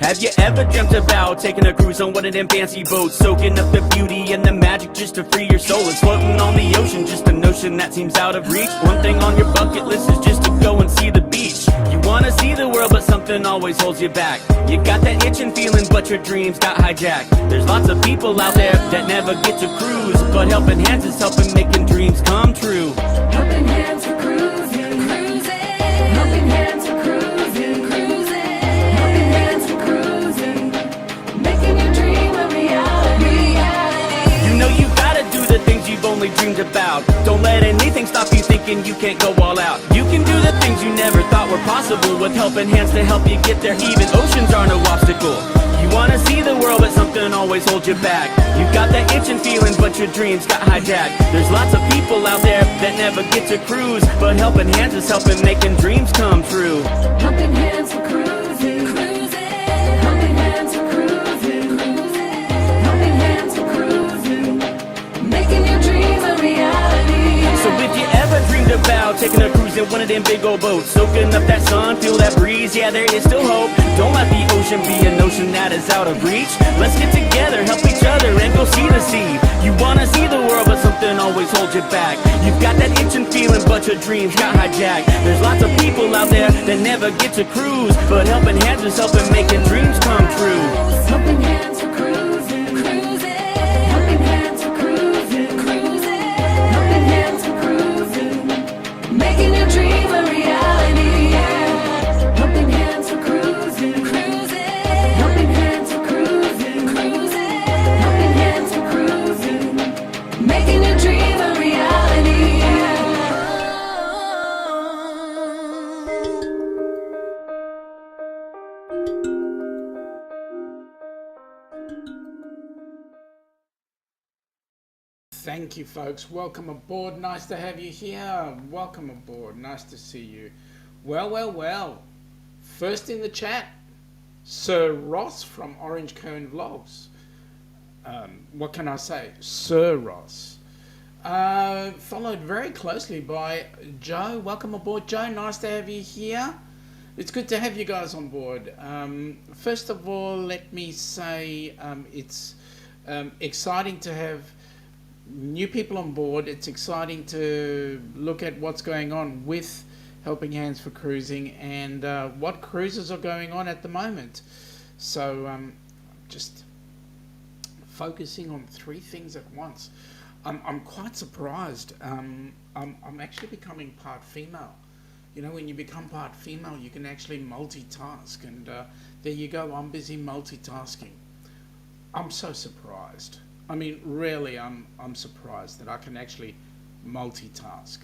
Have you ever dreamt about taking a cruise on one of them fancy boats, soaking up the beauty and the magic just to free your soul? It's floating on the ocean, just a notion that seems out of reach. One thing on your bucket list is just to go and see the beach. You wanna see the world, but something always holds you back. You got that itching feeling, but your dreams got hijacked. There's lots of people out there that never get to cruise, but Helping Hands is helping making dreams come true. Helping Hands for cruising, cruising. Helping Hands for cruising, cruising. Helping Hands for cruising, making your dream a reality. You know you gotta do the things you've only dreamed about. Don't let anything stop you thinking you can't go all out. You can do the things you never thought were possible with Helping Hands to help you get there. Even oceans are no obstacle. You wanna see the world, but something always holds you back. You got that itching feeling, but your dreams got hijacked. There's lots of people out there that never get to cruise, but Helping Hands is helping making dreams come true. Helping Hands for cruising, cruising. Helping Hands for cruising, cruising. Helping Hands for cruising, making your dream a reality. So if you ever dreamed about taking a cruise in one of them big old boats, soaking up that sun, feel that breeze, yeah, there is still hope. Don't let the ocean be an ocean that is out of reach. Let's get together, help each other, and go see the sea. You wanna see the world, but something always holds you back. You've got that itching feeling, but your dreams got hijacked. There's lots of people out there that never get to cruise, but Helping Hands is helping making dreams come true. Helping Hands for cruising, cruising. Helping Hands for cruising, cruising. Helping Hands for cruising, making your dream a reality. Helping Hands for cruising, cruising. Helping Hands for cruising, cruising. Helping Hands for cruising, making your dream a reality. Thank you, folks. Welcome aboard. Nice to have you here. Welcome aboard. Nice to see you. Well. First in the chat, Sir Ross from Orange Cone Vlogs. What can I say? Sir Ross. Followed very closely by Joe. Welcome aboard, Joe. Nice to have you here. It's good to have you guys on board. First of all, let me say it's exciting to have new people on board. It's exciting to look at what's going on with Helping Hands for cruising and what cruises are going on at the moment. So just focusing on three things at once. I'm quite surprised. I'm actually becoming part female. You know, when you become part female, you can actually multitask, and there you go. I'm busy multitasking. I'm so surprised. I mean, really, I'm surprised that I can actually multitask.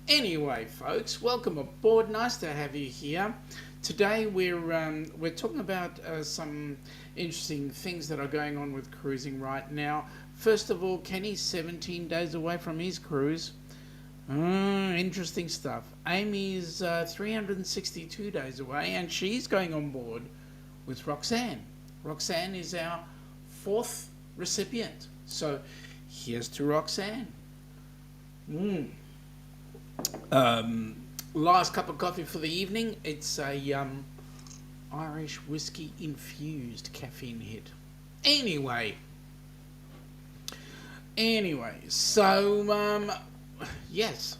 Anyway, folks, welcome aboard. Nice to have you here. Today we're talking about some interesting things that are going on with cruising right now. First of all, Kenny's 17 days away from his cruise. Interesting stuff. Amy's 362 days away, and she's going on board with Roxanne. Roxanne is our fourth recipient. So here's to Roxanne. Last cup of coffee for the evening. It's a Irish whiskey infused caffeine hit. Anyway, so yes,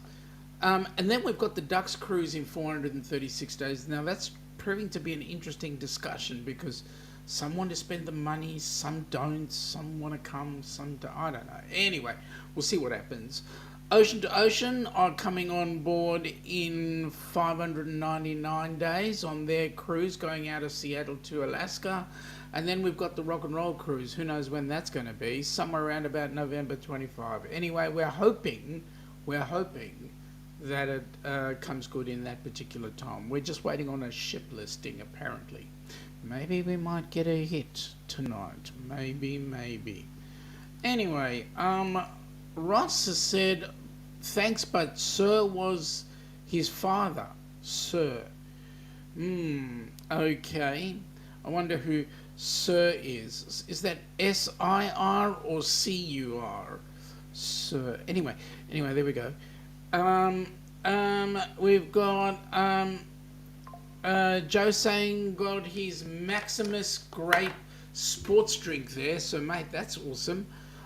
and then we've got the Ducks cruise in 436 days. Now that's proving to be an interesting discussion because some want to spend the money, some don't, some want to come, some don't, I don't know. Anyway, we'll see what happens. Ocean to Ocean are coming on board in 599 days on their cruise going out of Seattle to Alaska. And then we've got the Rock and Roll cruise. Who knows when that's going to be? Somewhere around about November 25. Anyway, we're hoping that it comes good in that particular time. We're just waiting on a ship listing, apparently. Maybe we might get a hit tonight. Maybe. Anyway, Ross has said, thanks, but Sir was his father. Sir. Okay. I wonder who Sir is. Is that S-I-R or C-U-R? Sir. Anyway, there we go. We've got Joe saying got his Maximus grape sports drink there. So, mate, that's awesome.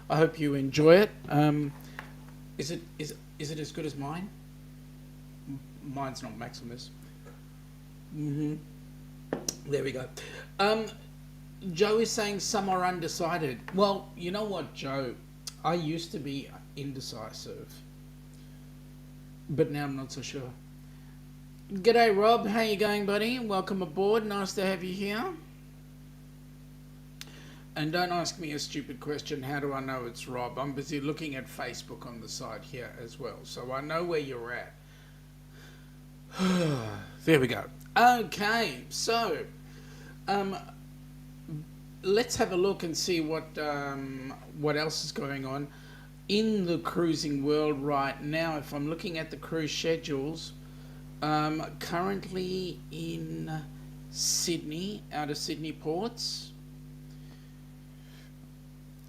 I hope you enjoy it. Is it as good as mine? Mine's not Maximus. There we go. Joe is saying some are undecided. Well, you know what, Joe? I used to be indecisive, but now I'm not so sure. G'day, Rob. How you going, buddy? Welcome aboard. Nice to have you here. And don't ask me a stupid question. How do I know it's Rob? I'm busy looking at Facebook on the side here as well, so I know where you're at. There we go. Okay, so let's have a look and see what else is going on in the cruising world right now. If I'm looking at the cruise schedules, currently in Sydney, out of Sydney ports,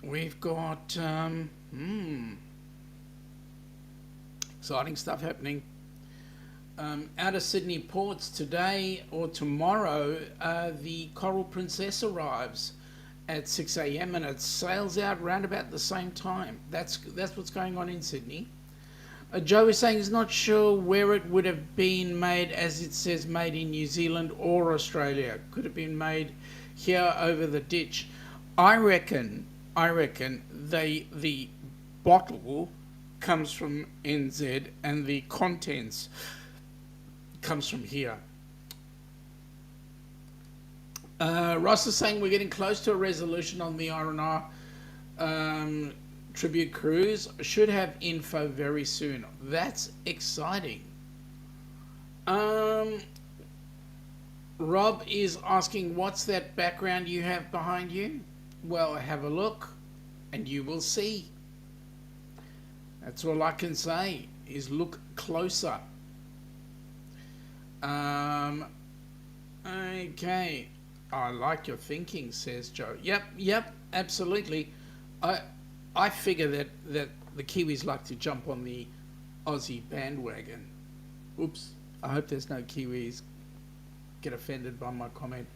we've got exciting stuff happening. Out of Sydney ports today or tomorrow, the Coral Princess arrives at 6 a.m. and it sails out round about the same time. That's what's going on in Sydney. Joe is saying he's not sure where it would have been made, as it says made in New Zealand or Australia. Could have been made here over the ditch. I reckon the bottle comes from NZ and the contents comes from here. Ross is saying we're getting close to a resolution on the R&R tribute cruise. Should have info very soon. That's exciting. Rob is asking, what's that background you have behind you? Well, have a look and you will see. That's all I can say, is look closer. Okay. I like your thinking, says Joe. Yep, absolutely. I figure that the Kiwis like to jump on the Aussie bandwagon. Oops. I hope there's no Kiwis get offended by my comment.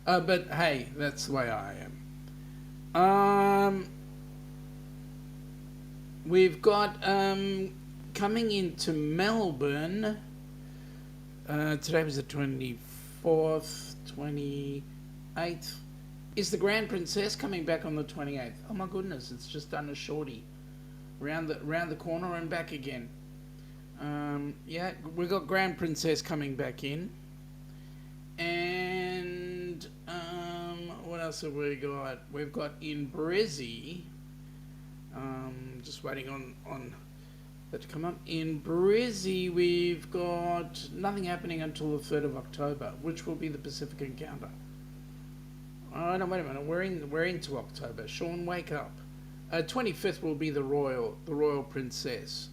But hey, that's the way I am. We've got coming into Melbourne. Today was the 24th, 28th. Is the Grand Princess coming back on the 28th? Oh my goodness, it's just done a shorty. Round the corner and back again. Yeah, we've got Grand Princess coming back in. And what else have we got? We've got in Brizzy. Just waiting on that to come up. In Brizzy, we've got nothing happening until the 3rd of October, which will be the Pacific Encounter. Oh no, wait a minute. We're into October. Shaun, wake up. 25th will be the Royal Princess.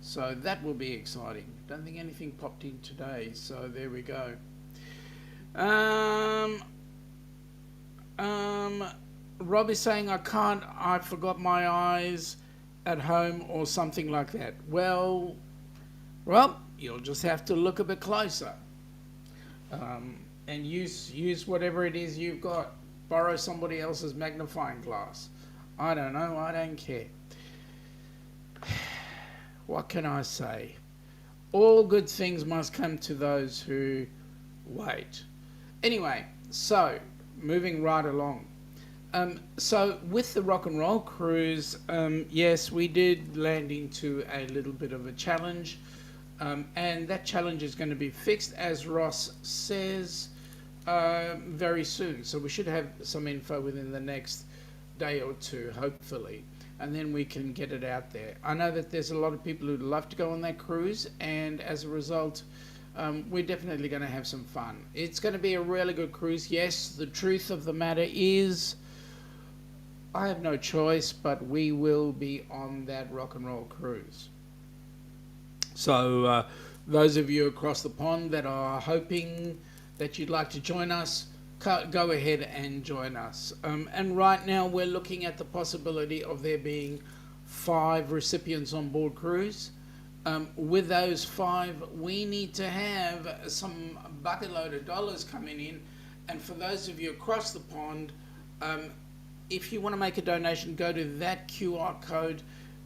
So that will be exciting. Don't think anything popped in today, so there we go. Rob is saying I forgot my eyes at home or something like that. Well, Rob, you'll just have to look a bit closer. And use whatever it is you've got. Borrow somebody else's magnifying glass. I don't know, I don't care. What can I say? All good things must come to those who wait. Anyway, so moving right along. So with the rock and roll cruise, yes, we did land into a little bit of a challenge, and that challenge is going to be fixed, as Ross says, very soon. So we should have some info within the next day or two, hopefully, and then we can get it out there. I know that there's a lot of people who'd love to go on that cruise, and as a result, we're definitely going to have some fun. It's going to be a really good cruise. Yes, the truth of the matter is, I have no choice, but we will be on that rock and roll cruise. So those of you across the pond that are hoping that you'd like to join us, go ahead and join us. And right now we're looking at the possibility of there being 5 recipients on board cruise. With those 5, we need to have some bucket load of dollars coming in. And for those of you across the pond, if you want to make a donation, go to that QR code.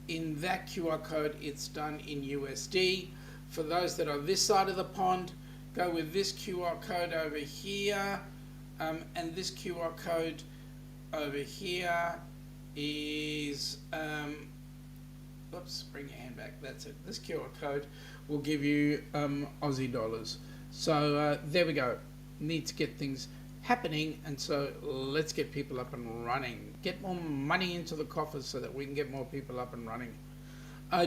In that QR code, it's done in USD. For those that are this side of the pond, go with this QR code over here. And this QR code over here is, oops, bring your hand back, that's it. This QR code will give you Aussie dollars. So there we go. Need to get things happening, and so let's get people up and running. Get more money into the coffers so that we can get more people up and running.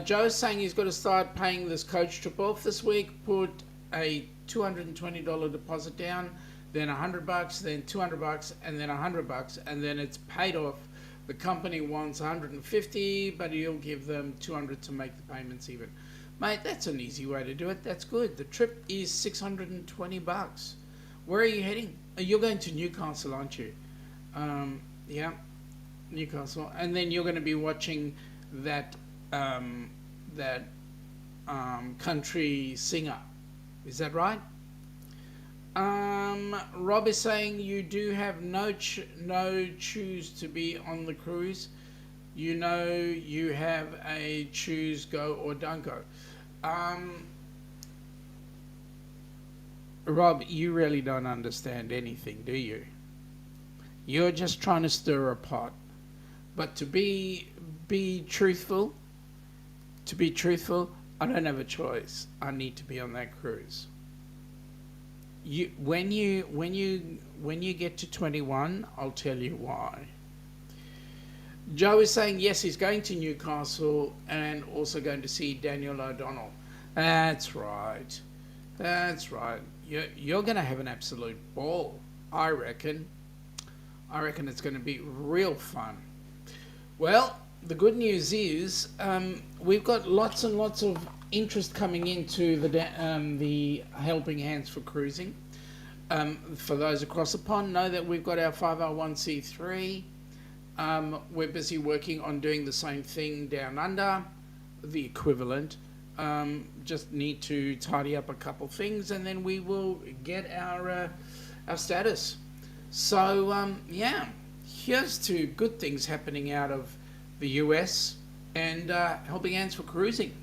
Joe's saying he's got to start paying this coach trip off this week. Put a $220 deposit down, then $100, then $200, and then $100, and then it's paid off. The company wants $150, but he'll give them $200 to make the payments even. Mate, that's an easy way to do it. That's good. The trip is $620. Where are you heading? You're going to Newcastle, aren't you? Yeah, Newcastle, and then you're going to be watching that country singer. Is that right? Rob is saying you do have no choose to be on the cruise. You know you have a choose, go or don't go. Rob, you really don't understand anything, do you? You're just trying to stir a pot. But to be truthful, I don't have a choice. I need to be on that cruise. When you get to 21, I'll tell you why. Joe is saying yes, he's going to Newcastle and also going to see Daniel O'Donnell. That's right. That's right. You're going to have an absolute ball, I reckon. I reckon it's going to be real fun. Well, the good news is we've got lots and lots of interest coming into the Helping Hands for Cruising. For those across the pond, know that we've got our 501c3. We're busy working on doing the same thing down under, the equivalent. Just need to tidy up a couple things, and then we will get our status. So yeah, here's to good things happening out of the US and Helping Hands for Cruising.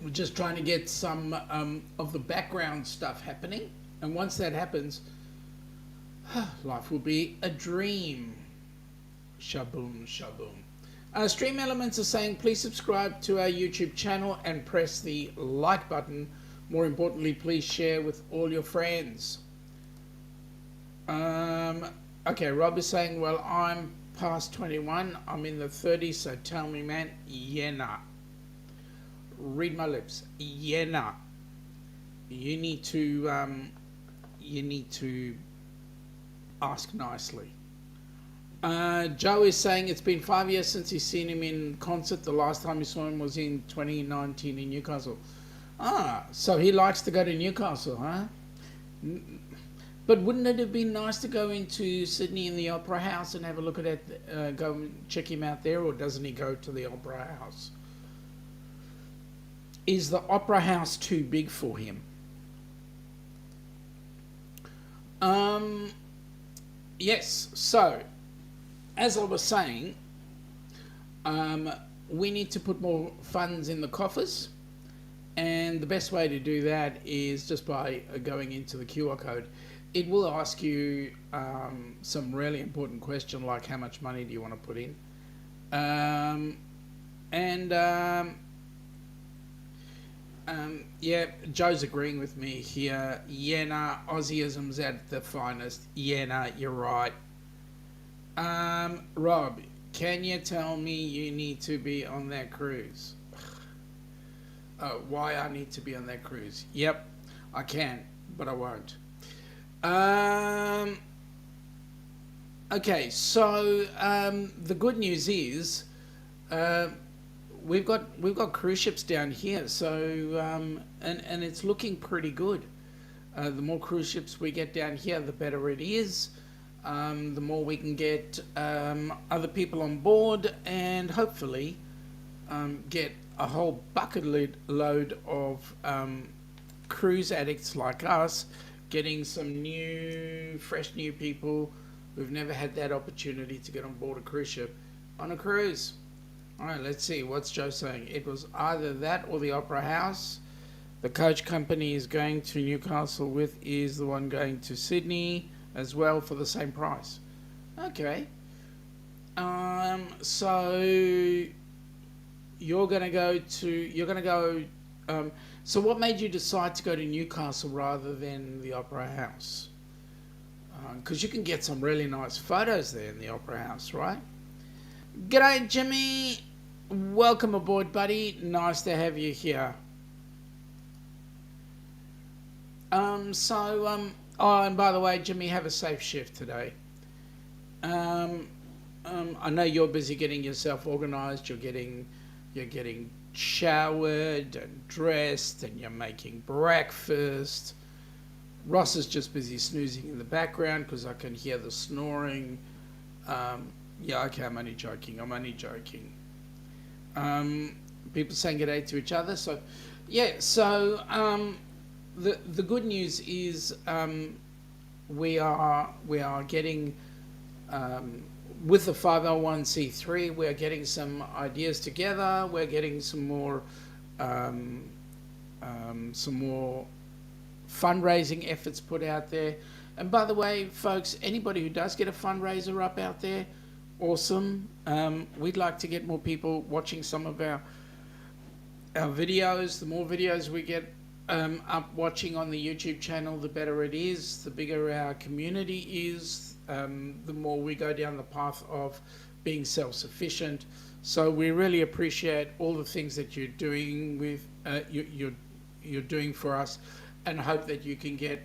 We're just trying to get some of the background stuff happening, and once that happens, life will be a dream. Shaboom, shaboom. Stream Elements are saying please subscribe to our YouTube channel and press the like button. More importantly, please share with all your friends. Okay, Rob is saying, well, I'm past 21, I'm in the 30s, so tell me, man. Yeah, nah. Read my lips. Yeah, nah. You need to ask nicely. Joe is saying it's been 5 years since he's seen him in concert. The last time he saw him was in 2019 in Newcastle. So he likes to go to Newcastle, huh? But wouldn't it have been nice to go into Sydney in the Opera House and have a look at it, go and check him out there, or doesn't he go to the Opera House? Is the Opera House too big for him? Yes, so as I was saying, we need to put more funds in the coffers, and the best way to do that is just by going into the QR code. It will ask you some really important question like how much money do you want to put in, yeah, Joe's agreeing with me here. Yeah, nah, Aussieism's at the finest. Yeah, nah, you're right. Rob, can you tell me you need to be on that cruise? Why I need to be on that cruise? Yep, I can, but I won't. Okay, so the good news is we've got cruise ships down here, so and it's looking pretty good. The more cruise ships we get down here, the better it is. the more we can get other people on board, and hopefully get a whole bucket load of cruise addicts like us, getting some fresh new people who've never had that opportunity to get on board a cruise ship on a cruise. All right, let's see. What's Joe saying? It was either that or the Opera House. The coach company is going to Newcastle with is the one going to Sydney as well for the same price. Okay. So you're going to go. So what made you decide to go to Newcastle rather than the Opera House? Because you can get some really nice photos there in the Opera House, right? G'day, Jimmy. Welcome aboard, buddy. Nice to have you here. Oh, and by the way, Jimmy, have a safe shift today. I know you're busy getting yourself organised. You're getting showered and dressed, and you're making breakfast. Ross is just busy snoozing in the background because I can hear the snoring. Yeah, okay, I'm only joking. People saying g'day to each other. So, yeah. So the good news is we are getting with the 501c3. We're getting some ideas together. We're getting some more fundraising efforts put out there. And by the way, folks, anybody who does get a fundraiser up out there, awesome. We'd like to get more people watching some of our videos. The more videos we get up watching on the YouTube channel, the better it is. The bigger our community is, the more we go down the path of being self-sufficient. So we really appreciate all the things that you're doing with you're doing for us, and hope that you can get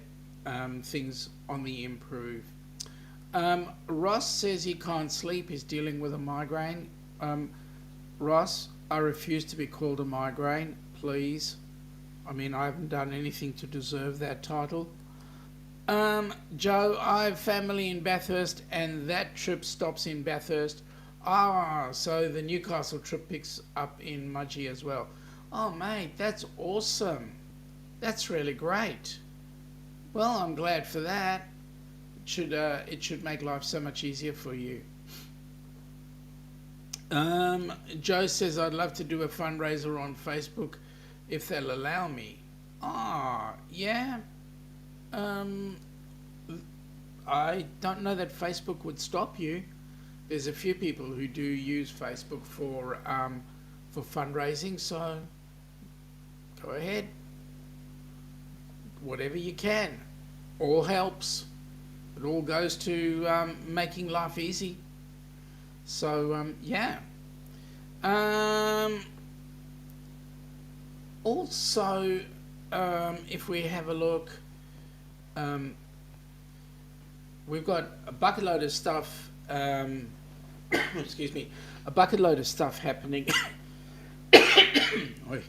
things on the improve. Ross says he can't sleep. He's dealing with a migraine. Ross, I refuse to be called a migraine, please. I mean, I haven't done anything to deserve that title. Joe, I have family in Bathurst, and that trip stops in Bathurst. Ah, so the Newcastle trip picks up in Mudgee as well. Oh, mate, that's awesome. That's really great. Well, I'm glad for that. It should make life so much easier for you. Joe says, I'd love to do a fundraiser on Facebook if they'll allow me. Ah, yeah. I don't know that Facebook would stop you. There's a few people who do use Facebook for fundraising, so go ahead. Whatever you can. All helps. It all goes to making life easy. So, yeah. Also, if we have a look, we've got a bucket load of stuff, excuse me, a bucket load of stuff happening. A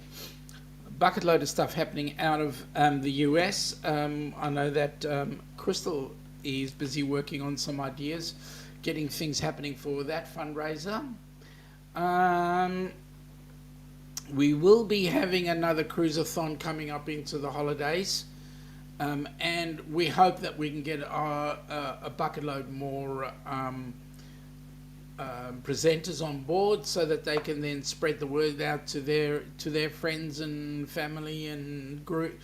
bucket load of stuff happening out of the US. I know that Crystal is busy working on some ideas, getting things happening for that fundraiser. We will be having another cruiseathon coming up into the holidays, and we hope that we can get a bucket load more presenters on board, so that they can then spread the word out to their friends and family and group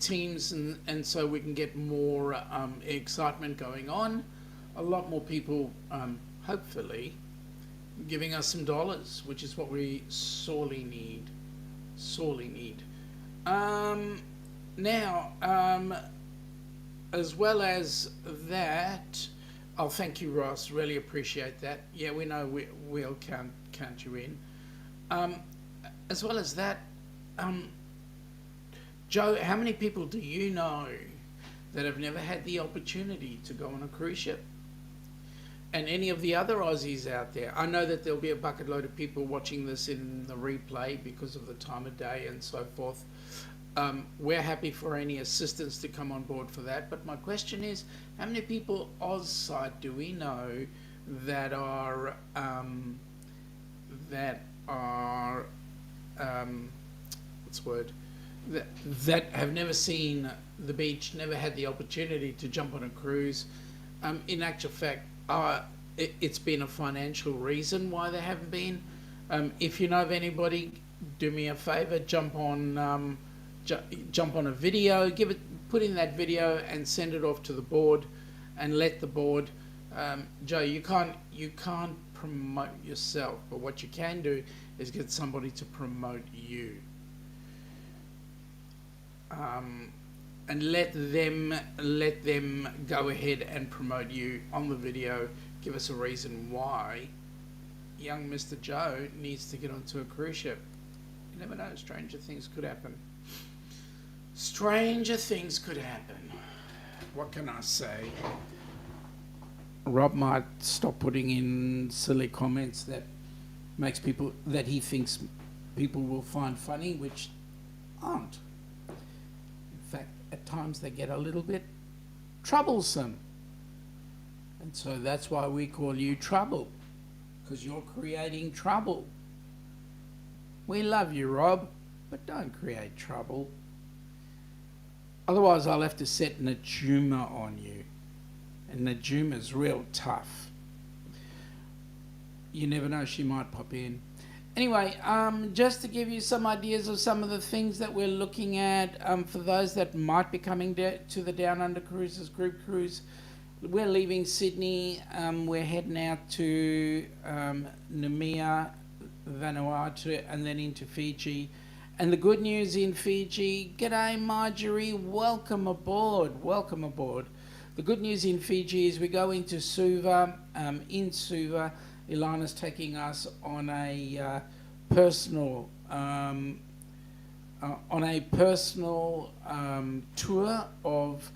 teams, and so we can get more excitement going on. A lot more people, hopefully, giving us some dollars, which is what we sorely need. Now, as well as that, oh, thank you, Ross. Really appreciate that. Yeah, we know we'll count you in. As well as that, Joe, how many people do you know that have never had the opportunity to go on a cruise ship? And any of the other Aussies out there. I know that there'll be a bucket load of people watching this in the replay because of the time of day and so forth. we're happy for any assistance to come on board for that. But my question is, how many people Oz side do we know that are what's the word, that have never seen the beach, never had the opportunity to jump on a cruise? In actual fact, it's been a financial reason why they haven't been. If you know of anybody, do me a favor, jump on a video, put in that video and send it off to the board, and let the board. Joe, you can't promote yourself, but what you can do is get somebody to promote you, and let them go ahead and promote you on the video. Give us a reason why young Mr. Joe needs to get onto a cruise ship. You never know, stranger things could happen. Stranger things could happen. What can I say? Rob might stop putting in silly comments that he thinks people will find funny, which aren't. In fact, at times they get a little bit troublesome. And so that's why we call you Trouble, because you're creating trouble. We love you, Rob, but don't create trouble. Otherwise, I'll have to set Najuma on you. And Najuma's real tough. You never know, she might pop in. Anyway, just to give you some ideas of some of the things that we're looking at, for those that might be coming to the Down Under Cruises group cruise, we're leaving Sydney. We're heading out to Namibia, Vanuatu, and then into Fiji. And the good news in Fiji, g'day Marjorie, welcome aboard, welcome aboard. The good news in Fiji is we go into Suva. In Suva, Ilana's taking us on a personal tour of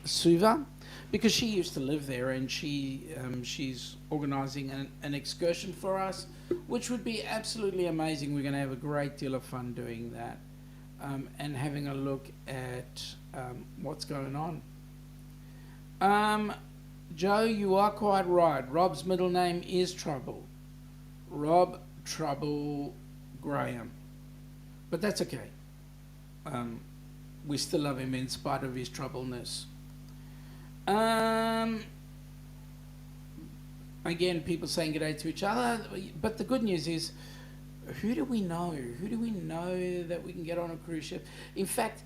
Suva, because she used to live there, and she's organising an excursion for us, which would be absolutely amazing. We're going to have a great deal of fun doing that, and having a look at what's going on. Joe, you are quite right. Rob's middle name is Trouble. Rob Trouble Graham. But that's okay. We still love him in spite of his troubleness. Again, people saying g'day to each other. But the good news is, who do we know? Who do we know that we can get on a cruise ship? In fact,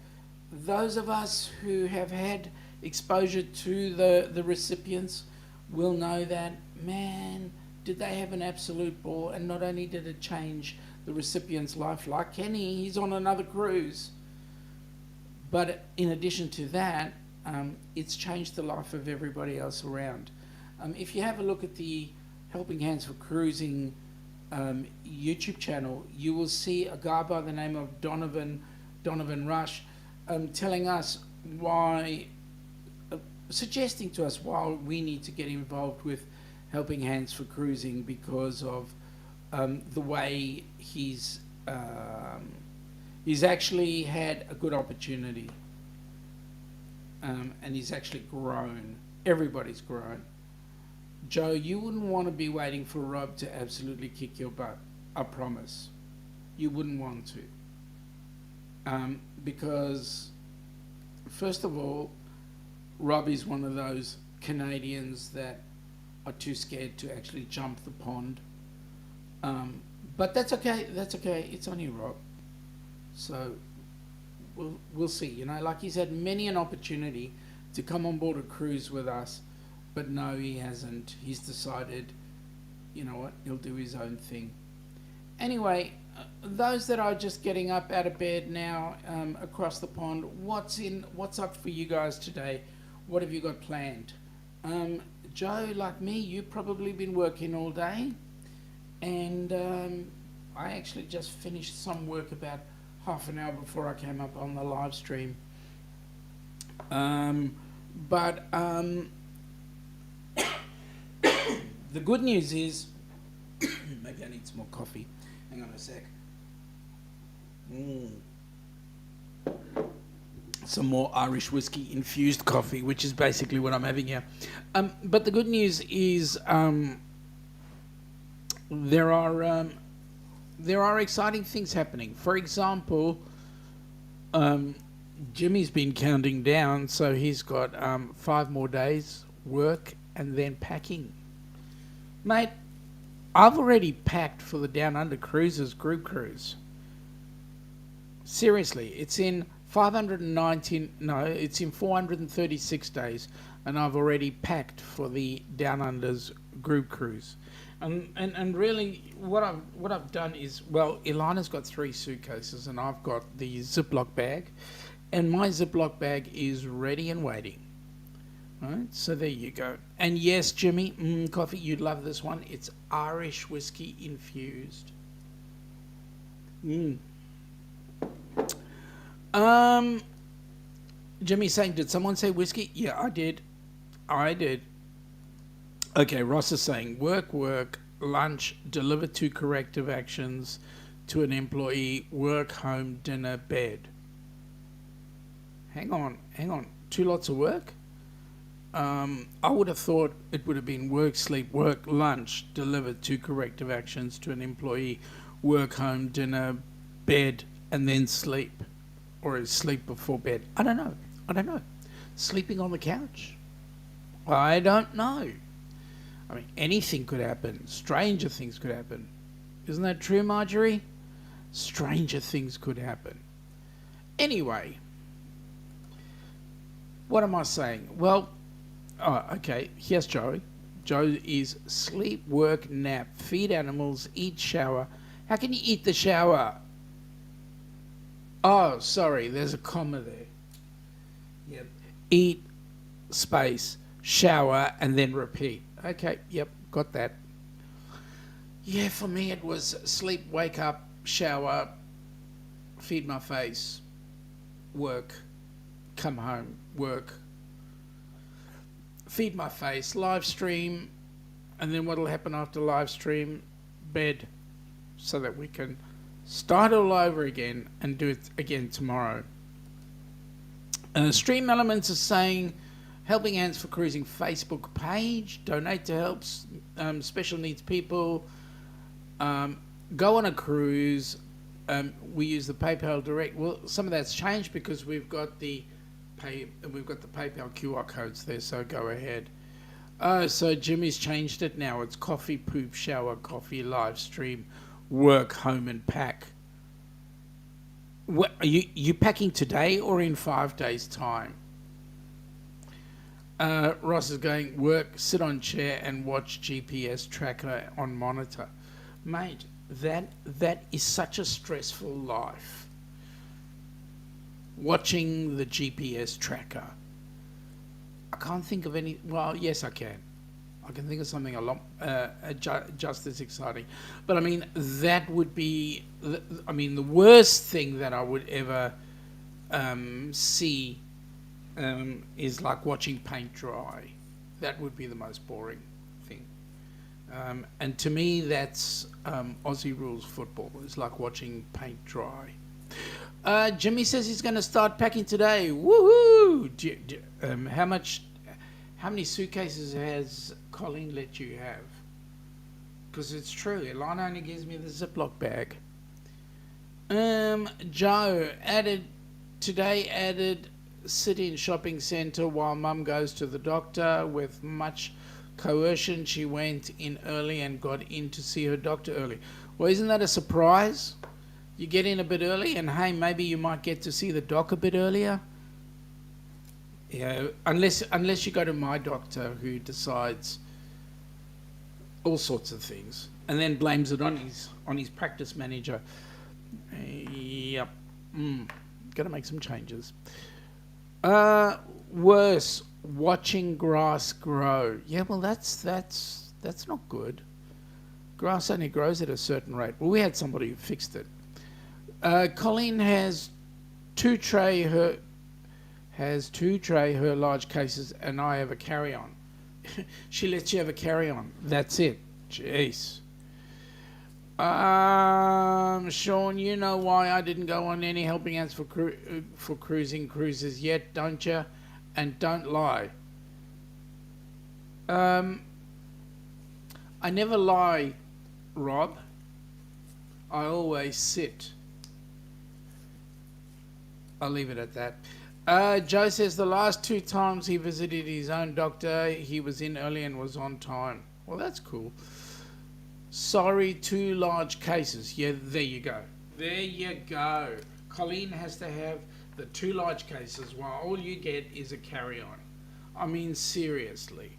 those of us who have had exposure to the recipients will know that, man, did they have an absolute ball. And not only did it change the recipient's life, like Kenny, he's on another cruise, but in addition to that, it's changed the life of everybody else around. If you have a look at the Helping Hands for Cruising YouTube channel, you will see a guy by the name of Donovan Rush telling us why, suggesting to us why we need to get involved with Helping Hands for Cruising, because of the way he's actually had a good opportunity, and he's actually grown. Everybody's grown. Joe, you wouldn't want to be waiting for Rob to absolutely kick your butt. I promise. You wouldn't want to. Because, first of all, Rob is one of those Canadians that are too scared to actually jump the pond. But that's okay. That's okay. It's on you, Rob. So we'll see. You know, like he's had many an opportunity to come on board a cruise with us, but no, he hasn't. He's decided, you know what, he'll do his own thing. Anyway, those that are just getting up out of bed now, across the pond, what's up for you guys today? What have you got planned? Joe, like me, you've probably been working all day, and I actually just finished some work about half an hour before I came up on the live stream. But the good news is, maybe I need some more coffee. Hang on a sec. some more Irish whiskey infused coffee, which is basically what I'm having here. But the good news is there are exciting things happening. For example, Jimmy's been counting down, so he's got 5 more days work and then packing. Mate, I've already packed for the Down Under Cruises group cruise. Seriously, it's in 436 days, and I've already packed for the Down Under's group cruise. And really, what I've done is, well, Ilana's got 3 suitcases, and I've got the Ziploc bag, and my Ziploc bag is ready and waiting. Right, so there you go. And yes, Jimmy, coffee, you'd love this one. It's Irish whiskey infused. Jimmy's saying, did someone say whiskey? Yeah, I did. Okay, Ross is saying, work, lunch, deliver 2 corrective actions to an employee, work, home, dinner, bed. Hang on. 2 lots of work? I would have thought it would have been work, sleep, work, lunch, deliver 2 corrective actions to an employee, work, home, dinner, bed, and then sleep. Or is sleep before bed? I don't know. Sleeping on the couch? I don't know. I mean, anything could happen. Stranger things could happen. Isn't that true, Marjorie? Stranger things could happen. Anyway, what am I saying? Well, okay, here's Joey. Joe is sleep, work, nap, feed animals, eat, shower. How can you eat the shower? Oh, sorry, there's a comma there. Yep. Eat, space, shower, and then repeat. Okay, yep, got that. Yeah, for me it was sleep, wake up, shower, feed my face, work, come home, work, feed my face, live stream, and then what'll happen after live stream? Bed, so that we can start all over again and do it again tomorrow. Stream Elements is saying, Helping Hands for Cruising Facebook page, donate to help special needs people, go on a cruise. We use the PayPal Direct. Well, some of that's changed because we've got the PayPal QR codes there. So go ahead. So Jimmy's changed it now. It's coffee, poop, shower, coffee, live stream, work, home, and pack. What, are you packing today or in 5 days' time? Ross is going, work, sit on chair and watch GPS tracker on monitor. Mate, that is such a stressful life. Watching the GPS tracker. I can't think of any, well, yes I can. I can think of something a lot just as exciting. But I mean, that would be, the worst thing that I would ever see is like watching paint dry. That would be the most boring thing. And to me, that's Aussie rules football. It's like watching paint dry. Jimmy says he's going to start packing today. Woohoo! How many suitcases has Colleen let you have? Because it's true, Ilana only gives me the Ziploc bag. Joe added city and shopping centre while Mum goes to the doctor. With much coercion, she went in early and got in to see her doctor early. Well, isn't that a surprise? You get in a bit early and hey, maybe you might get to see the doc a bit earlier. Yeah, unless you go to my doctor who decides all sorts of things and then blames it on his practice manager. Yep. Got to make some changes. Worse, watching grass grow. Yeah, well that's not good. Grass only grows at a certain rate. Well, we had somebody who fixed it. Colleen has two tray her large cases, and I have a carry-on. She lets you have a carry-on. That's it. Jeez. Shaun, you know why I didn't go on any helping hands for cruising cruises yet, don't you? And don't lie. I never lie, Rob. I always sit. I'll leave it at that. Joe says the last 2 times he visited his own doctor, he was in early and was on time. Well, that's cool. Sorry, 2 large cases. Yeah, there you go. There you go. Colleen has to have the 2 large cases while all you get is a carry-on. I mean, seriously.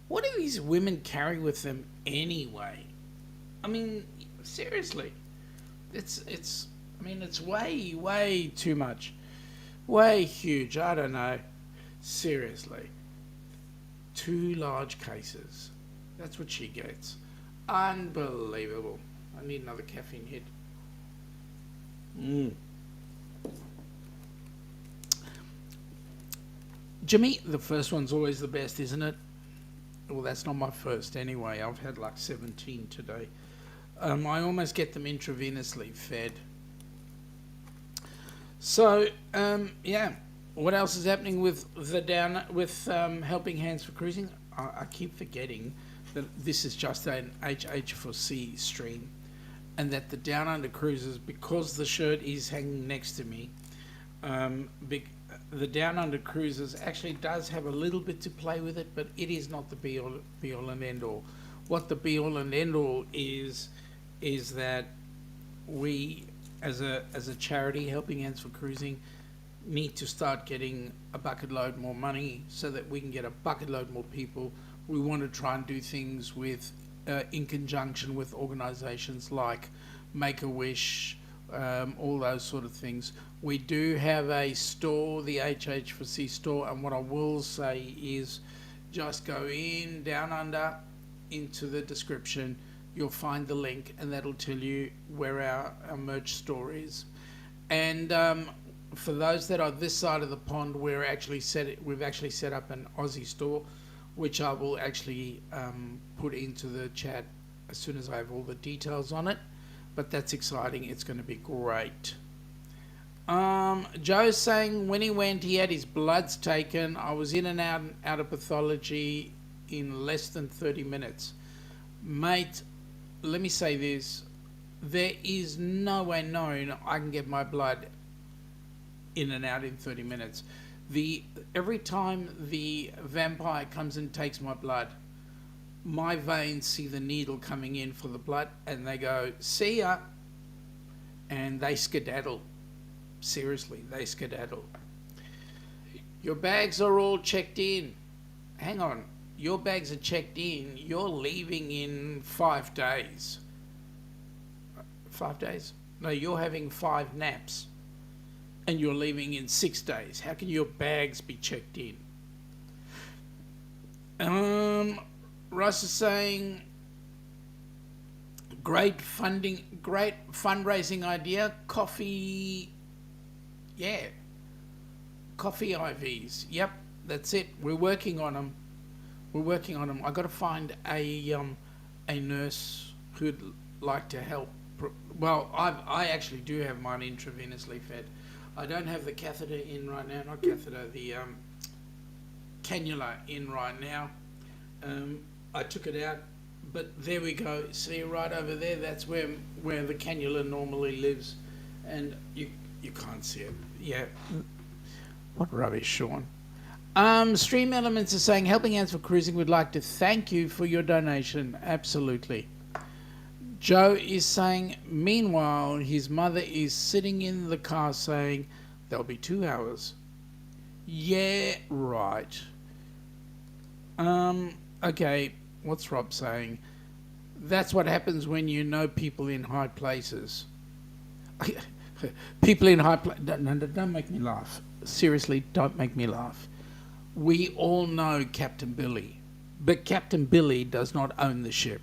What do these women carry with them anyway? I mean, seriously. It's way too much. Way huge. I don't know. Seriously. 2 large cases. That's what she gets. Unbelievable. I need another caffeine hit. Jimmy, the first one's always the best, isn't it? Well, that's not my first anyway. I've had like 17 today. I almost get them intravenously fed. So, yeah. What else is happening with Helping Hands for Cruising? I keep forgetting that this is just an HH4C stream, and that the Down Under Cruisers, because the shirt is hanging next to me, the Down Under Cruisers actually does have a little bit to play with it, but it is not the be all and end all. What the be all and end all is that we, as a charity, Helping Hands for Cruising, need to start getting a bucket load more money so that we can get a bucket load more people. We want to try and do things with, in conjunction with organisations like Make-A-Wish, all those sort of things. We do have a store, the HH4C store, and what I will say is just go down under into the description. You'll find the link, and that'll tell you where our merch store is. And for those that are this side of the pond, we've actually set up an Aussie store, which I will actually put into the chat as soon as I have all the details on it. But that's exciting. It's going to be great. Joe's saying when he went, he had his bloods taken. I was in and out of pathology in less than 30 minutes. Mate, let me say this. There is no way known I can get my blood in and out in 30 minutes. Every time the vampire comes and takes my blood, my veins see the needle coming in for the blood, and they go, see ya, and they skedaddle. Seriously, they skedaddle. Your bags are all checked in. Hang on, your bags are checked in. You're leaving in 5 days. 5 days? No, you're having 5 naps, and you're leaving in 6 days. How can your bags be checked in? Russ is saying, great fundraising idea. Coffee, yeah. Coffee IVs. Yep, that's it. We're working on them. I got to find a nurse who'd like to help. Well, I actually do have mine intravenously fed. I don't have the catheter in right now. Not catheter, the cannula in right now. I took it out, but there we go. See right over there, that's where the cannula normally lives, and you can't see it. Yeah. What rubbish, Shaun. Stream Elements is saying, Helping Hands for Cruising would like to thank you for your donation. Absolutely. Joe is saying, meanwhile, his mother is sitting in the car saying, there'll be 2 hours. Yeah, right. Okay, what's Rob saying? That's what happens when you know people in high places. People in high places. Don't make me laugh. Seriously, don't make me laugh. We all know Captain Billy, but Captain Billy does not own the ship.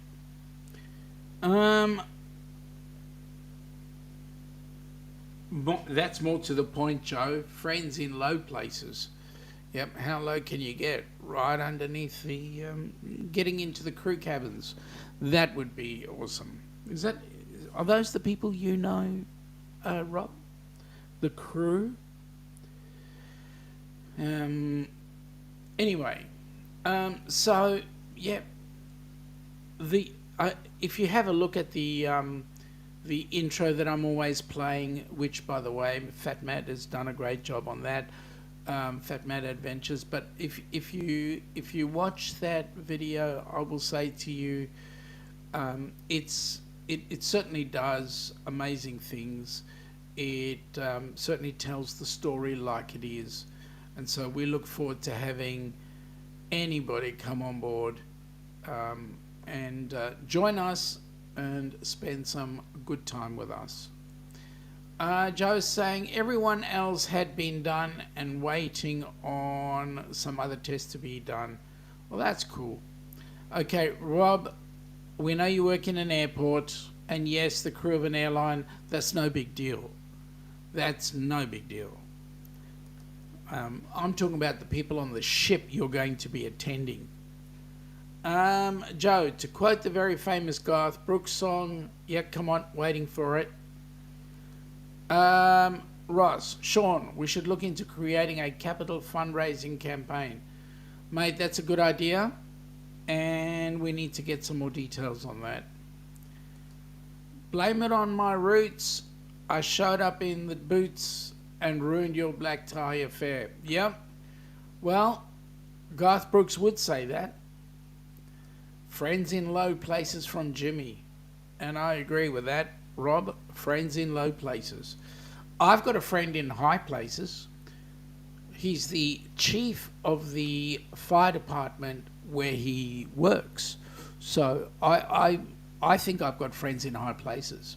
That's more to the point, Joe. Friends in low places. Yep, how low can you get? Right underneath the, getting into the crew cabins. That would be awesome. Is that, Are those the people you know, Rob? The crew? Anyway, so yeah, if you have a look at the intro that I'm always playing, which by the way, FatMat has done a great job on that, FatMat Adventures. But if you watch that video, I will say to you, it certainly does amazing things. It certainly tells the story like it is, and so we look forward to having anybody come on board and join us and spend some good time with us. Joe's saying everyone else had been done and waiting on some other tests to be done. Well, that's cool. Okay, Rob, we know you work in an airport, and yes, the crew of an airline, that's no big deal. That's no big deal. I'm talking about the people on the ship you're going to be attending. Joe, to quote the very famous Garth Brooks song, yeah, come on, waiting for it. Ross, Shaun, we should look into creating a capital fundraising campaign. Mate, that's a good idea, and we need to get some more details on that. Blame it on my roots. I showed up in the boots and ruined your black tie affair. Yep. Well, Garth Brooks would say that. Friends in low places from Jimmy. And I agree with that, Rob. Friends in low places. I've got a friend in high places. He's the chief of the fire department where he works. So I think I've got friends in high places.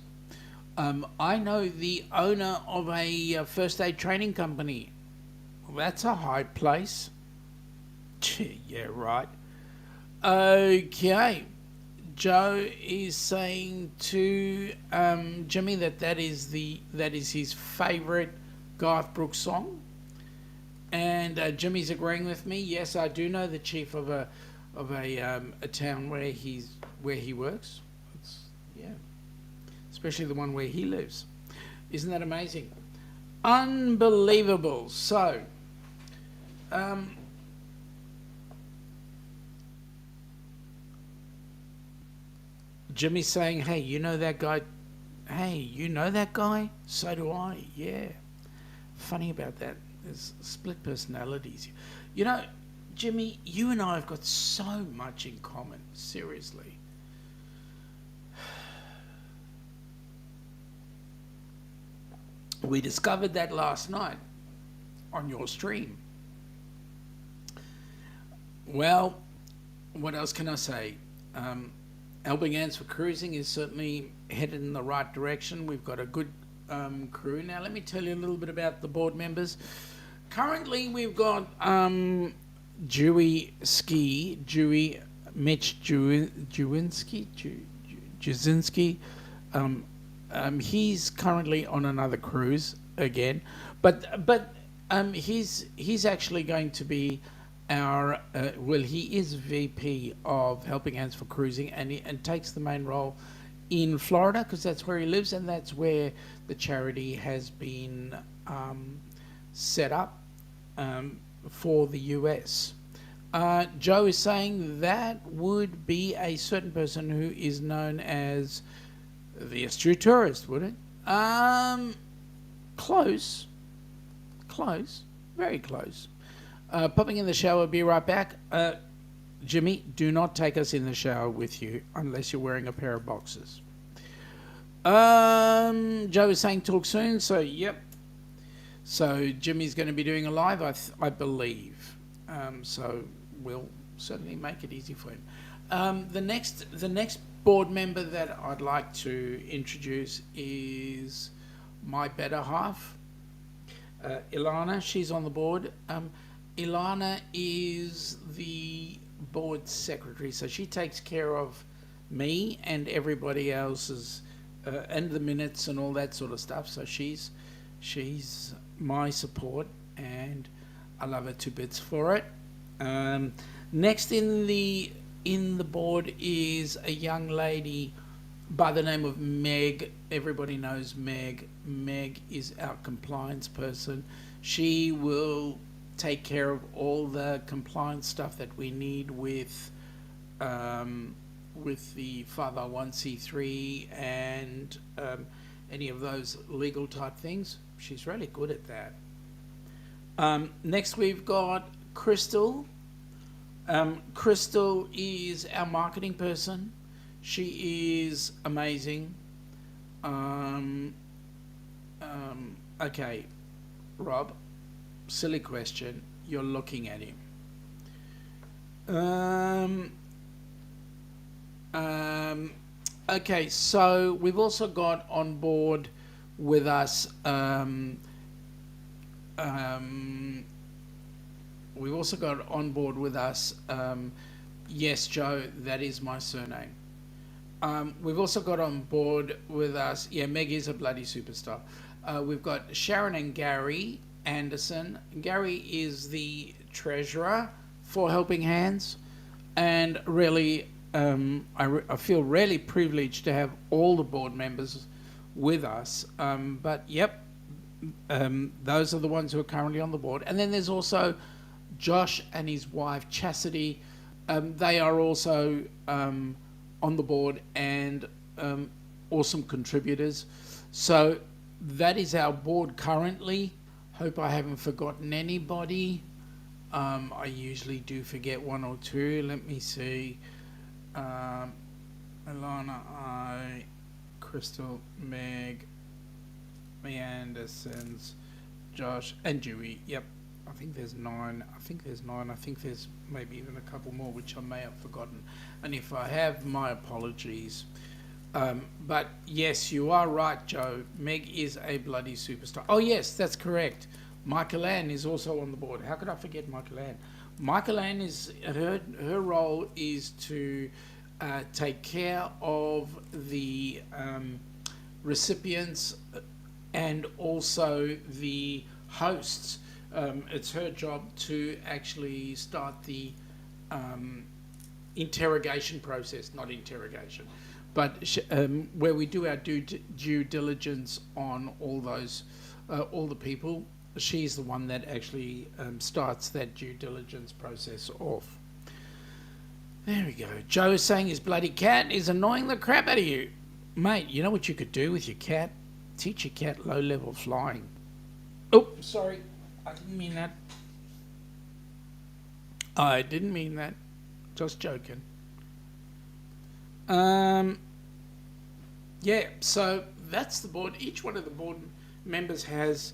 I know the owner of a first aid training company. Well, that's a high place. Yeah, right. Okay. Joe is saying to Jimmy that is his favourite Garth Brooks song, and Jimmy's agreeing with me. Yes, I do know the chief of a town where he works. Yeah, especially the one where he lives. Isn't that amazing? Unbelievable. So, Jimmy's saying, hey, you know that guy? Hey, you know that guy? So do I, yeah. Funny about that. There's split personalities. You know, Jimmy, you and I have got so much in common, seriously. We discovered that last night on your stream. Well, what else can I say? Helping Hands for Cruising is certainly headed in the right direction. We've got a good crew. Now, let me tell you a little bit about the board members. Currently, we've got Mitch Juzinski. He's currently on another cruise again, but he's actually going to be our he is VP of Helping Hands for Cruising, and takes the main role in Florida because that's where he lives and that's where the charity has been set up for the US. Joe is saying that would be a certain person who is known as the astute tourist, would it? Close, very close. Popping in the shower, be right back. Jimmy, do not take us in the shower with you unless you're wearing a pair of boxers. Joe is saying talk soon, so yep. So Jimmy's going to be doing a live, I believe. So we'll certainly make it easy for him. The next board member that I'd like to introduce is my better half, Ilana. She's on the board. Ilana is the board secretary, so she takes care of me and everybody else's and the minutes and all that sort of stuff. So she's my support, and I love her to bits for it. Next in the board is a young lady by the name of Meg. Everybody knows Meg. Meg is our compliance person. She will take care of all the compliance stuff that we need with the 501c3 and any of those legal type things. She's really good at that. Next we've got Crystal. Crystal is our marketing person. She is amazing. Okay, Rob, silly question. You're looking at him. Okay, so we've also got on board with us. We've also got on board with us. Yes, Joe, that is my surname. We've also got on board with us. Yeah, Meg is a bloody superstar. We've got Sharon and Gary Anderson. Gary is the treasurer for Helping Hands, and really, I feel really privileged to have all the board members with us. But yep, those are the ones who are currently on the board. And then there's also Josh and his wife Chastity. They are also on the board and awesome contributors. So that is our board currently. Hope I haven't forgotten anybody. I usually do forget one or two. Let me see. Alana, Crystal, Meg, me Andersons, Josh, and Dewey. Yep, I think there's 9. I think there's maybe even a couple more which I may have forgotten. And if I have, my apologies. But yes, you are right, Joe. Meg is a bloody superstar. Oh yes, that's correct. Michael Ann is also on the board. How could I forget Michael Ann? Michael Ann is her role is to take care of the recipients and also the hosts. It's her job to actually start the interrogation process, not interrogation, but where we do our due diligence on all those, all the people. She's the one that actually starts that due diligence process off. There we go. Joe is saying his bloody cat is annoying the crap out of you. Mate, you know what you could do with your cat? Teach your cat low-level flying. Oh, sorry. I didn't mean that. I didn't mean that. Just joking. Yeah, so that's the board. Each one of the board members has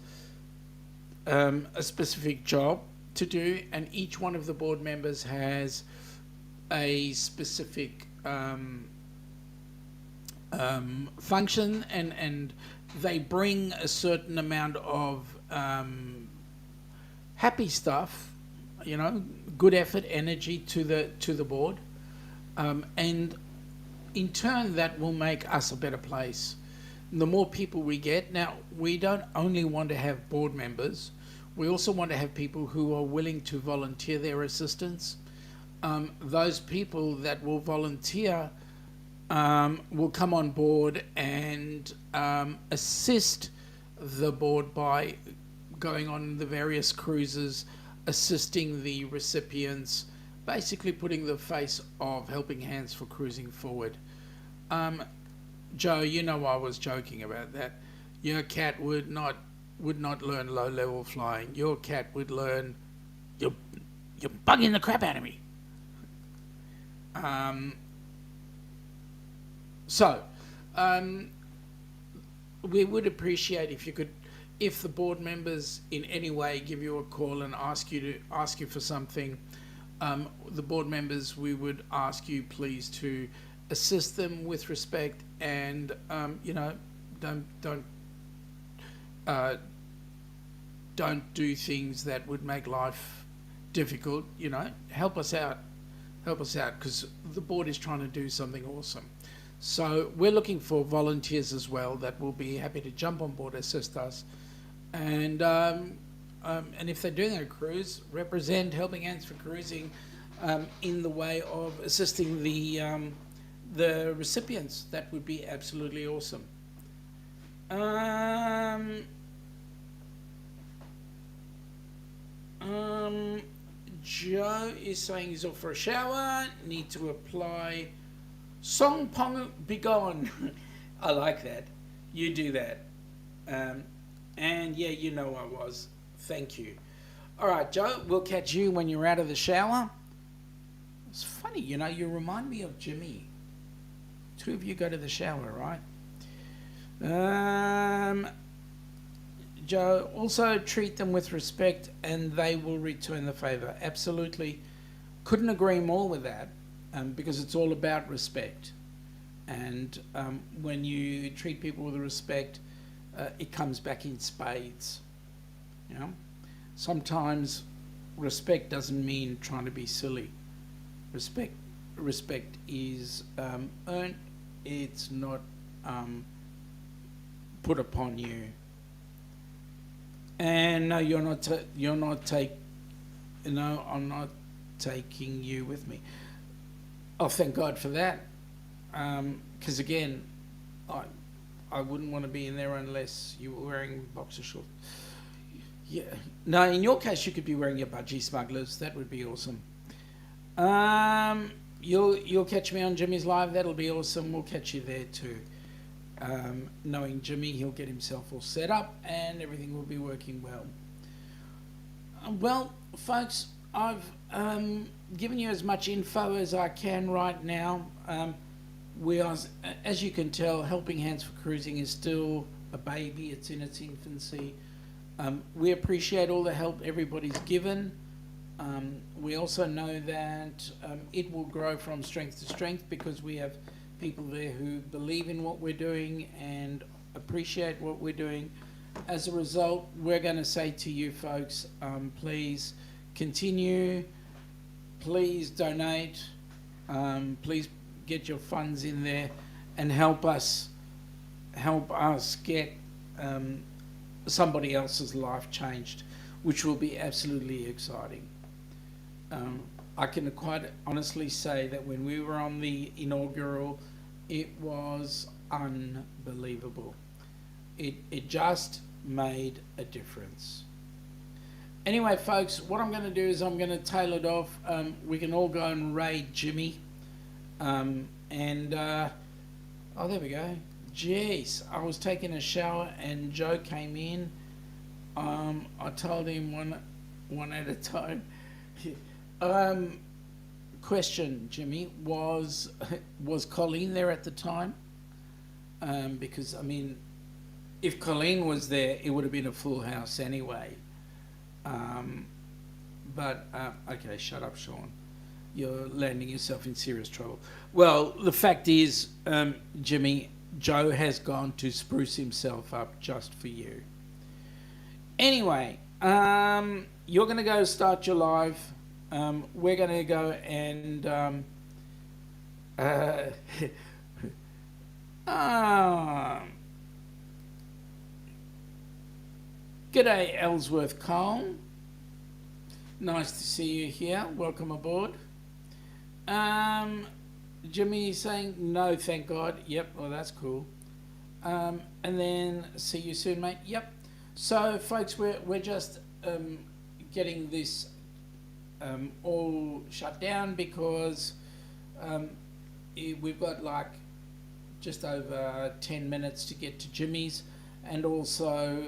a specific job to do, and each one of the board members has a specific function, and they bring a certain amount of happy stuff, you know, good effort, energy to the board, and in turn that will make us a better place. The more people we get, now we don't only want to have board members, we also want to have people who are willing to volunteer their assistance. Those people that will volunteer will come on board and assist the board by going on the various cruises, assisting the recipients, basically putting the face of Helping Hands for cruising forward. Joe, you know I was joking about that. Your cat would not learn low-level flying. Your cat would learn, you're bugging the crap out of me. We would appreciate if the board members in any way give you a call and ask you for something. The board members, we would ask you please to assist them with respect, and don't do things that would make life difficult. You know, help us out, because the board is trying to do something awesome. So we're looking for volunteers as well that will be happy to jump on board, assist us, and if they're doing a cruise, represent Helping Hands for Cruising in the way of assisting the the recipients. That would be absolutely awesome. Joe is saying he's off for a shower. Need to apply Song Pong Begone. I like that. You do that. And yeah, you know I was. Thank you. All right, Joe, we'll catch you when you're out of the shower. It's funny, you know, you remind me of Jimmy. Two of you go to the shower, right? Joe, also treat them with respect and they will return the favour. Absolutely. Couldn't agree more with that, because it's all about respect. And when you treat people with respect, it comes back in spades. You know? Sometimes respect doesn't mean trying to be silly. Respect is earned. It's not put upon you. And no, I'm not taking you with me. Oh, thank God for that. Because again, I wouldn't want to be in there unless you were wearing boxer shorts. Yeah. No, in your case, you could be wearing your budgie smugglers. That would be awesome. You'll catch me on Jimmy's live. That'll be awesome. We'll catch you there too. Knowing Jimmy, he'll get himself all set up and everything will be working well. Well, folks, I've given you as much info as I can right now. We are, as you can tell, Helping Hands for Cruising is still a baby. It's in its infancy. We appreciate all the help everybody's given. We also know that it will grow from strength to strength because we have people there who believe in what we're doing and appreciate what we're doing. As a result, we're going to say to you folks, please continue, please donate, please get your funds in there and help us get somebody else's life changed, which will be absolutely exciting. I can quite honestly say that when we were on the inaugural, it was unbelievable. It just made a difference. Anyway, folks, what I'm going to do is I'm going to tail it off. We can all go and raid Jimmy. Oh, there we go. Jeez, I was taking a shower and Joe came in. I told him one at a time. Question, Jimmy, was Colleen there at the time? Because, I mean, if Colleen was there, it would have been a full house anyway. Okay, shut up, Shaun. You're landing yourself in serious trouble. Well, the fact is, Jimmy, Joe has gone to spruce himself up just for you. Anyway, you're going to go start your live. We're going to go and G'day, Ellsworth Cole. Nice to see you here. Welcome aboard. Jimmy is saying no, thank God. Yep, well that's cool. And then see you soon, mate. Yep. So, folks, we're just getting this all shut down because we've got like just over 10 minutes to get to Jimmy's, and also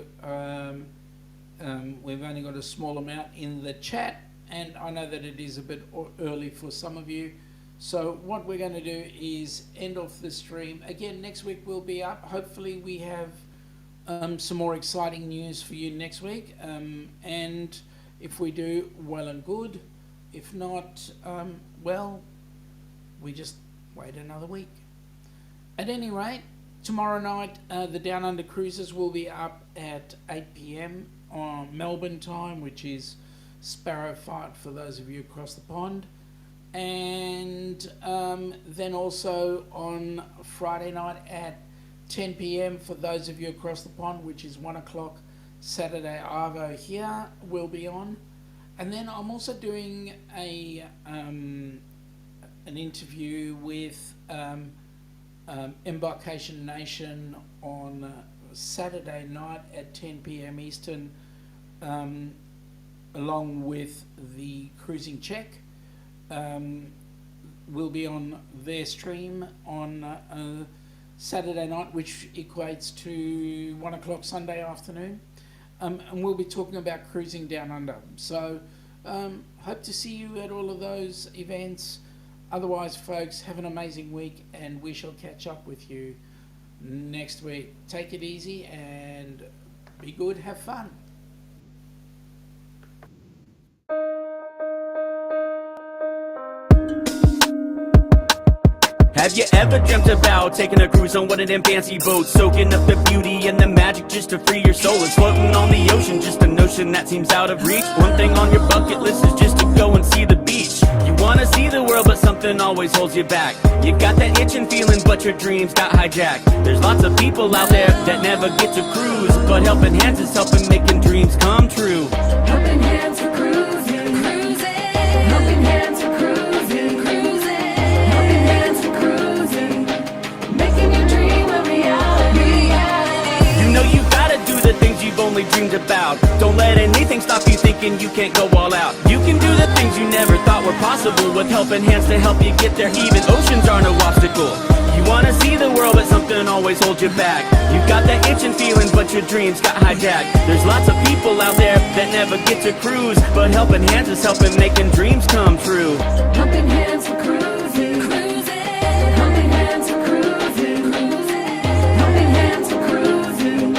we've only got a small amount in the chat, and I know that it is a bit early for some of you. So what we're going to do is end off the stream. Again, next week we'll be up. Hopefully we have some more exciting news for you next week. And if we do, well and good. If not, well, we just wait another week. At any rate, tomorrow night, the Down Under Cruises will be up at 8 p.m. on Melbourne time, which is Sparrow Fight for those of you across the pond. And then also on Friday night at 10 p.m. for those of you across the pond, which is 1 o'clock Saturday Arvo here will be on. And then I'm also doing a an interview with Embarkation Nation on Saturday night at 10 p.m. Eastern, along with the Cruising Check. Will be on their stream on Saturday night, which equates to 1 o'clock Sunday afternoon. And we'll be talking about cruising down under. So hope to see you at all of those events. Otherwise, folks, have an amazing week, and we shall catch up with you next week. Take it easy and be good, have fun. Have you ever dreamt about taking a cruise on one of them fancy boats, soaking up the beauty and the magic just to free your soul? It's floating on the ocean, just a notion that seems out of reach. One thing on your bucket list is just to go and see the beach. You wanna see the world, but something always holds you back. You got that itching feeling, but your dreams got hijacked. There's lots of people out there that never get to cruise, but helping hands is helping making dreams come true. Helping hands for cruising, cruising. Helping hands for cruising, cruising. Helping hands for cruising. Making your dream a reality. You know you gotta do the things you've only dreamed about. Don't let anything stop you thinking you can't go all out. You can do the things you never thought were possible, with helping hands to help you get there. Even oceans are no obstacle. You wanna see the world, but something always holds you back. You got that itching feeling, but your dreams got hijacked. There's lots of people out there that never get to cruise, but helping hands is helping making dreams come true. Helping hands for cruising, cruising. Helping hands for cruising, cruising. Helping hands for cruising.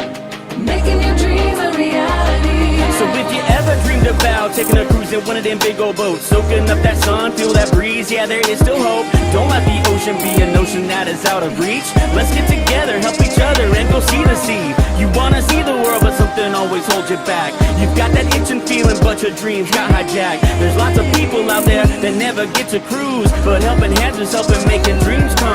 Making your dream a reality. So if you ever dreamed about taking a cruise in one of them big old boats, soaking up that sun, feel that breeze, yeah, there is still hope. Don't let the ocean be a notion that is out of reach. Let's get together, help each other, and go see the sea. You wanna see the world, but something always holds you back. You've got that itching feeling, but your dreams got hijacked. There's lots of people out there that never get to cruise, but helping hands is helping making dreams come